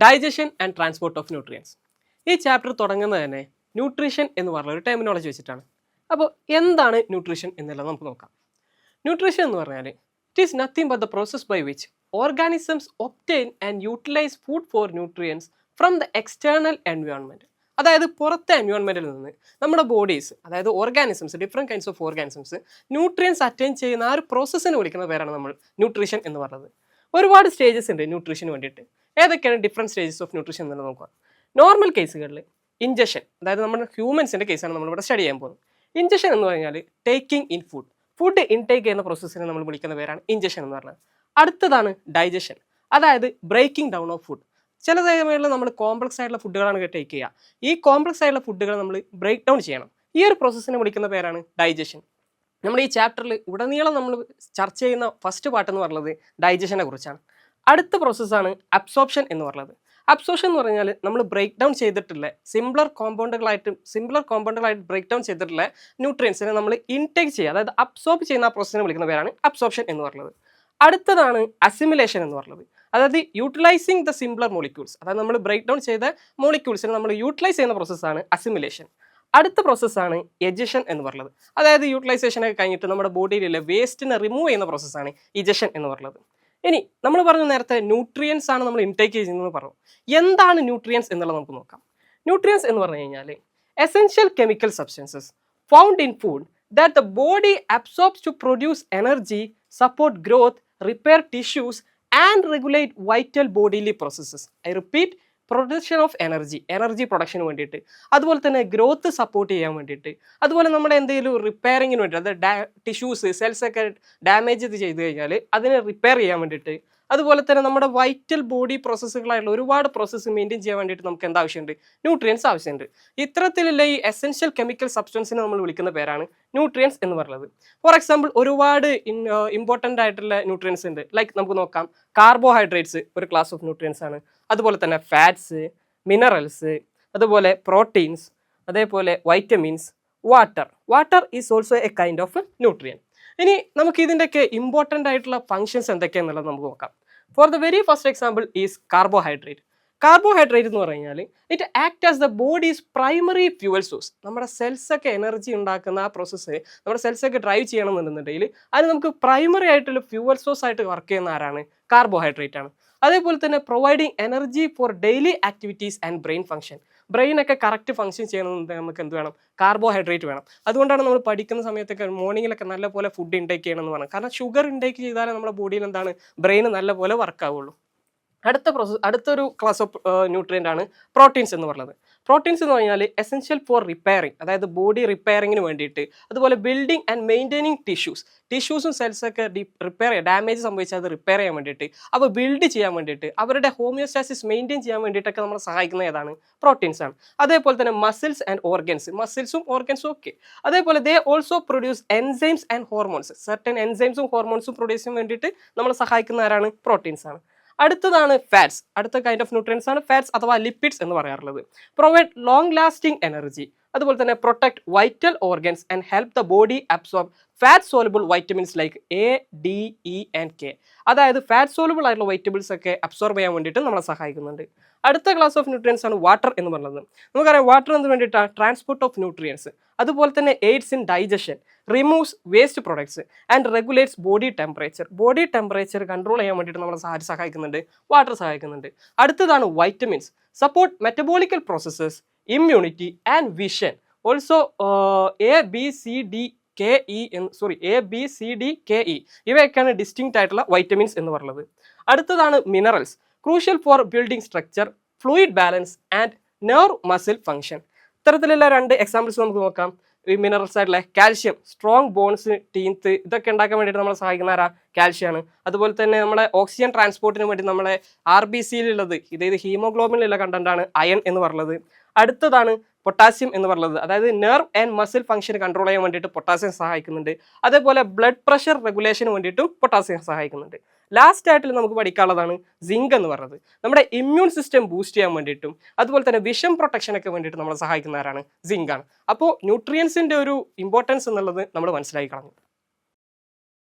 Digestion and transport of nutrients. ഈ chapter തുടങ്ങുന്നത് തന്നെ ന്യൂട്രീഷൻ എന്ന് പറഞ്ഞ ഒരു ടെർമിനോളജി വെച്ചിട്ടാണ്. അപ്പോൾ എന്താണ് ന്യൂട്രീഷൻ എന്നുള്ളത് നമുക്ക് നോക്കാം. ന്യൂട്രീഷൻ എന്ന് പറഞ്ഞാൽ it is nothing but the process by which organisms obtain and utilize food for nutrients from the external environment. അതായത് പുറത്തെ എൻവയോൺമെൻറ്റിൽ നിന്ന് നമ്മുടെ ബോഡീസ്, അതായത് organisms, different kinds of organisms nutrients attain ചെയ്യുന്ന ആ ഒരു പ്രോസസ്സിനെ വിളിക്കുന്ന പേരാണ് നമ്മൾ ന്യൂട്രീഷൻ എന്ന് പറയുന്നത്. ഒരുപാട് സ്റ്റേജസ് ഉണ്ട് ന്യൂട്രീഷന് വേണ്ടിയിട്ട്. ഏതൊക്കെയാണ് ഡിഫറെൻറ്റ് സ്റ്റേജസ് ഓഫ് ന്യൂട്രീഷൻ എന്നുള്ളത് നോക്കുക. നോർമൽ കേസുകളിൽ ഇഞ്ചക്ഷൻ, അതായത് നമ്മുടെ ഹ്യൂമൻസിൻ്റെ കേസാണ് നമ്മളിവിടെ സ്റ്റഡി ചെയ്യാൻ പോകുന്നത്. ഇഞ്ചക്ഷൻ എന്ന് പറഞ്ഞാൽ ടേക്കിംഗ് ഇൻ ഫുഡ് ഇൻടേക്ക് ചെയ്യുന്ന പ്രോസസ്സിനെ നമ്മൾ വിളിക്കുന്ന പേരാണ് ഇഞ്ചക്ഷൻ എന്ന് പറയുന്നത്. അടുത്തതാണ് ഡൈജഷൻ, അതായത് ബ്രേക്കിംഗ് ഡൗൺ ഓഫ് ഫുഡ്. ചില സമയങ്ങളിൽ നമ്മൾ കോംപ്ലക്സ് ആയിട്ടുള്ള ഫുഡുകളാണ് ടേക്ക് ചെയ്യുക. ഈ കോംപ്ലക്സ് ആയിട്ടുള്ള ഫുഡുകൾ നമ്മൾ ബ്രേക്ക് ഡൗൺ ചെയ്യണം. ഈ ഒരു പ്രോസസ്സിനെ വിളിക്കുന്ന പേരാണ് ഡൈജഷൻ. നമ്മൾ ഈ ചാപ്റ്ററിൽ ഉടനീളം നമ്മൾ ചർച്ച ചെയ്യുന്ന ഫസ്റ്റ് പാർട്ട് എന്ന് പറയുന്നത് ഡൈജഷനെ കുറിച്ചാണ്. അടുത്ത പ്രോസസ്സാണ് അബ്സോർപ്ഷൻ എന്ന് പറയുന്നത്. അബ്സോർപ്ഷൻ എന്ന് പറഞ്ഞാൽ നമ്മൾ ബ്രേക്ക് ഡൗൺ ചെയ്തിട്ടുള്ള സിംപ്ലർ കോമ്പൗണ്ടുകളായിട്ട് ബ്രേക്ക് ഡൗൺ ചെയ്തിട്ടുള്ള ന്യൂട്രിയൻസിനെ നമ്മൾ ഇൻടേക്ക് ചെയ്യുക, അതായത് അബ്സോർബ് ചെയ്യുന്ന ആ പ്രോസസ്സിനെ വിളിക്കുന്ന പേരാണ് അബ്സോർപ്ഷൻ എന്ന് പറയുന്നത്. അടുത്തതാണ് അസിമിലേഷൻ എന്ന് പറയുന്നത്. അതായത് യൂട്ടിലൈസിങ് ദ സിംപ്ലർ മോളിക്യൂൾസ്, അതായത് നമ്മൾ ബ്രേക്ക് ഡൗൺ ചെയ്ത മോളിക്യൂൾസിനെ നമ്മൾ യൂട്ടിലൈസ് ചെയ്യുന്ന പ്രോസസ്സാണ് അസിമിലേഷൻ. അടുത്ത പ്രോസസ്സാണ് എജഷൻ എന്ന് പറയുന്നത്. അതായത് യൂട്ടിലൈസേഷനൊക്കെ കഴിഞ്ഞിട്ട് നമ്മുടെ ബോഡിയിലുള്ള വേസ്റ്റിനെ റിമൂവ് ചെയ്യുന്ന പ്രോസസ്സാണ് ഇജഷൻ എന്ന് പറയുന്നത്. ഇനി നമ്മൾ പറഞ്ഞ നേരത്തെ ന്യൂട്രിയൻസ് ആണ് നമ്മൾ ഇൻടേക്ക് ചെയ്യുന്നത് പറഞ്ഞു. എന്താണ് ന്യൂട്രിയൻസ് എന്നുള്ളത് നമുക്ക് നോക്കാം. ന്യൂട്രിയൻസ് എന്ന് പറഞ്ഞു കഴിഞ്ഞാൽ essential chemical substances found in food that the body absorbs to produce energy, support growth, repair tissues and regulate vital bodily processes. I repeat, production of energy production വേണ്ടിയിട്ട്, അതുപോലെ തന്നെ ഗ്രോത്ത് സപ്പോർട്ട് ചെയ്യാൻ വേണ്ടിയിട്ട്, അതുപോലെ നമ്മുടെ എന്തെങ്കിലും റിപ്പയറിങ്ങിന് വേണ്ടി, അതായത് ടിഷ്യൂസ് സെൽസൊക്കെ ഡാമേജ് ചെയ്ത് കഴിഞ്ഞാൽ അതിനെ റിപ്പയർ ചെയ്യാൻ വേണ്ടിയിട്ട്, അതുപോലെ തന്നെ നമ്മുടെ വൈറ്റൽ ബോഡി പ്രോസസ്സുകളായിട്ടുള്ള ഒരുപാട് പ്രോസസ്സ് മെയിൻറ്റെയിൻ ചെയ്യാൻ വേണ്ടിയിട്ട് നമുക്ക് എന്താവശ്യമുണ്ട്? ന്യൂട്രിയൻസ് ആവശ്യമുണ്ട്. ഇത്തരത്തിലുള്ള ഈ എസെൻഷ്യൽ കെമിക്കൽ സബ്സ്റ്റൻസിനെ നമ്മൾ വിളിക്കുന്ന പേരാണ് ന്യൂട്രിയൻസ് എന്ന് പറയുന്നത്. ഫോർ എക്സാമ്പിൾ ഒരുപാട് ഇമ്പോർട്ടൻ്റ് ആയിട്ടുള്ള ന്യൂട്രിയൻസ് ഉണ്ട്. ലൈക്ക് നമുക്ക് നോക്കാം, കാർബോഹൈഡ്രേറ്റ്സ് ഒരു ക്ലാസ് ഓഫ് ന്യൂട്രിയൻസ് ആണ്. അതുപോലെ തന്നെ ഫാറ്റ്സ്, മിനറൽസ്, അതുപോലെ പ്രോട്ടീൻസ്, അതേപോലെ vitamins, water is also A kind of nutrient. ഇനി നമുക്ക് ഇതിൻ്റെയൊക്കെ ഇമ്പോർട്ടൻ്റ് ആയിട്ടുള്ള ഫങ്ഷൻസ് എന്തൊക്കെയാണെന്നുള്ളത് നമുക്ക് നോക്കാം. For the very first example is carbohydrate എന്ന് പറഞ്ഞാൽ it act as the bodies primary fuel source. നമ്മുടെ സെൽസൊക്കെ എനർജി ഉണ്ടാക്കുന്ന ആ പ്രോസസ്സ് നമ്മുടെ സെൽസൊക്കെ ഡ്രൈവ് ചെയ്യണമെന്നുണ്ടെങ്കിൽ അതിന് നമുക്ക് പ്രൈമറി ആയിട്ടുള്ള ഫ്യൂവൽ സോഴ്സ് ആയിട്ട് വർക്ക് ചെയ്യുന്ന ആരാണ്? കാർബോഹൈഡ്രേറ്റ് ആണ്. അതേപോലെ തന്നെ providing energy for daily activities and brain function. ബ്രെയിനൊക്കെ കറക്റ്റ് ഫംഗ്ഷൻ ചെയ്യണമെന്നുണ്ടെങ്കിൽ നമുക്ക് എന്ത് വേണം? കാർബോഹൈഡ്രേറ്റ് വേണം. അതുകൊണ്ടാണ് നമ്മൾ പഠിക്കുന്ന സമയത്തൊക്കെ മോർണിംഗിലൊക്കെ നല്ലപോലെ ഫുഡ് ഇൻടേക്ക് ചെയ്യണമെന്ന് പറയുന്നത്. കാരണം ഷുഗർ ഇൻടേക്ക് ചെയ്താലേ നമ്മുടെ ബോഡിയിൽ എന്താണ് ബ്രെയിൻ നല്ലപോലെ വർക്ക് ആവുള്ളൂ. അടുത്തൊരു ക്ലാസ് ഓഫ് ന്യൂട്രിയൻ്റ് ആണ് പ്രോട്ടീൻസ് എന്ന് പറയുന്നത്. പ്രോട്ടീൻസ് എന്ന് പറഞ്ഞാൽ എസെൻഷ്യൽ ഫോർ റിപ്പയറിങ്, അതായത് ബോഡി റിപ്പയറിങ്ങിന് വേണ്ടിയിട്ട്, അതുപോലെ ബിൽഡിംഗ് ആൻഡ് മെയിൻറ്റെയിനിങ് ടിഷ്യൂസും സെൽസൊക്കെ ഡാമേജ് സംഭവിച്ചാൽ അത് റിപ്പയർ ചെയ്യാൻ വേണ്ടിയിട്ട്, അപ്പോൾ ബിൽഡ് ചെയ്യാൻ വേണ്ടിയിട്ട്, അവരുടെ ഹോമിയോസ്റ്റാസിസ് മെയിൻറ്റെയിൻ ചെയ്യാൻ വേണ്ടിയിട്ടൊക്കെ നമ്മളെ സഹായിക്കുന്ന ഏതാണ്? പ്രോട്ടീൻസ് ആണ്. അതേപോലെ തന്നെ മസിൽസ് ആൻഡ് മസിൽസും ഓർഗൻസും ഒക്കെ. അതേപോലെ they also produce enzymes and hormones. Certain എൻസൈംസും ഹോർമോൺസും പ്രൊഡ്യൂസ് ചെയ്യാൻ വേണ്ടിയിട്ട് നമ്മളെ സഹായിക്കുന്ന ആരാണ്? പ്രോട്ടീൻസ് ആണ്. അടുത്തതാണ് ഫാറ്റ്സ്. അടുത്ത കൈൻഡ് ഓഫ് ന്യൂട്രിയൻസ് ആണ് ഫാറ്റ്സ് അഥവാ ലിപ്പിഡ്സ് എന്ന് പറയാറുള്ളത്. പ്രൊവൈഡ് ലോങ് ലാസ്റ്റിംഗ് എനർജി, അതുപോലെ തന്നെ protect vital organs and help the body absorb fat soluble vitamins like A, D, E and K. അതായത് ഫാറ്റ് സോലുബിൾ ആയിട്ടുള്ള വൈറ്റമിൻസ് ഒക്കെ അബ്സോർബ് ചെയ്യാൻ വേണ്ടിയിട്ട് നമ്മളെ സഹായിക്കുന്നുണ്ട്. അടുത്ത ക്ലാസ് ഓഫ് ന്യൂട്രിയൻസ് ആണ് വാട്ടർ എന്ന് പറയുന്നത്. നമുക്കറിയാം വാട്ടർ എന്ന് വേണ്ടിയിട്ടാണ് ട്രാൻസ്പോർട്ട് ഓഫ് ന്യൂട്രിയൻസ്, അതുപോലെ തന്നെ aids in digestion, removes waste products and regulates body temperature control ചെയ്യാൻ വേണ്ടിയിട്ട് നമ്മളെ സഹായിക്കുന്നുണ്ട്, വാട്ടർ സഹായിക്കുന്നുണ്ട്. അടുത്തതാണ് vitamins, support metabolical processes, immunity and vision. Also ABCDKE ഇവയൊക്കെയാണ് ഡിസ്റ്റിങ്ക്റ്റ് ആയിട്ടുള്ള വൈറ്റമിൻസ് എന്ന് പറയുന്നത്. അടുത്തതാണ് minerals, crucial for building structure, fluid balance and nerve muscle function. ഇത്തരത്തിലുള്ള 2 എക്സാമ്പിൾസ് നമുക്ക് നോക്കാം. ഈ മിനറൽസ് ആയിട്ടുള്ള കാൽഷ്യം, സ്ട്രോങ് ബോൺസ്, ടീത്ത്, ഇതൊക്കെ ഉണ്ടാക്കാൻ വേണ്ടിയിട്ട് നമ്മളെ സഹായിക്കുന്ന ആരാ? കാൽഷ്യമാണ്. അതുപോലെ തന്നെ നമ്മളെ ഓക്സിജൻ ട്രാൻസ്പോർട്ടിന് വേണ്ടി നമ്മളെ RBCയിലുള്ളത്, ഇതായത് ഹീമോഗ്ലോബിനിലുള്ള കണ്ടന്റാണ് അയൺ എന്ന് പറയുന്നത്. അടുത്തതാണ് പൊട്ടാസ്യം എന്ന് പറയുന്നത്, അതായത് nerve and muscle function control ചെയ്യാൻ വേണ്ടിയിട്ട് പൊട്ടാസ്യം സഹായിക്കുന്നുണ്ട്. അതേപോലെ ബ്ലഡ് പ്രഷർ റെഗുലേഷന് വേണ്ടിയിട്ടും പൊട്ടാസ്യം സഹായിക്കുന്നുണ്ട്. ലാസ്റ്റ് ആയിട്ട് നമുക്ക് പഠിക്കാനുള്ളതാണ് സിങ്ക് എന്ന് പറയുന്നത്. നമ്മുടെ ഇമ്മ്യൂൺ സിസ്റ്റം ബൂസ്റ്റ് ചെയ്യാൻ വേണ്ടിയിട്ടും, അതുപോലെ തന്നെ വിഷം പ്രൊട്ടക്ഷനൊക്കെ വേണ്ടിയിട്ട് നമ്മളെ സഹായിക്കുന്നവരാണ് സിങ്കാണ്. അപ്പോൾ ന്യൂട്രിയൻസിൻ്റെ ഒരു ഇമ്പോർട്ടൻസ് എന്നുള്ളത് നമ്മൾ മനസ്സിലാക്കി കളഞ്ഞു.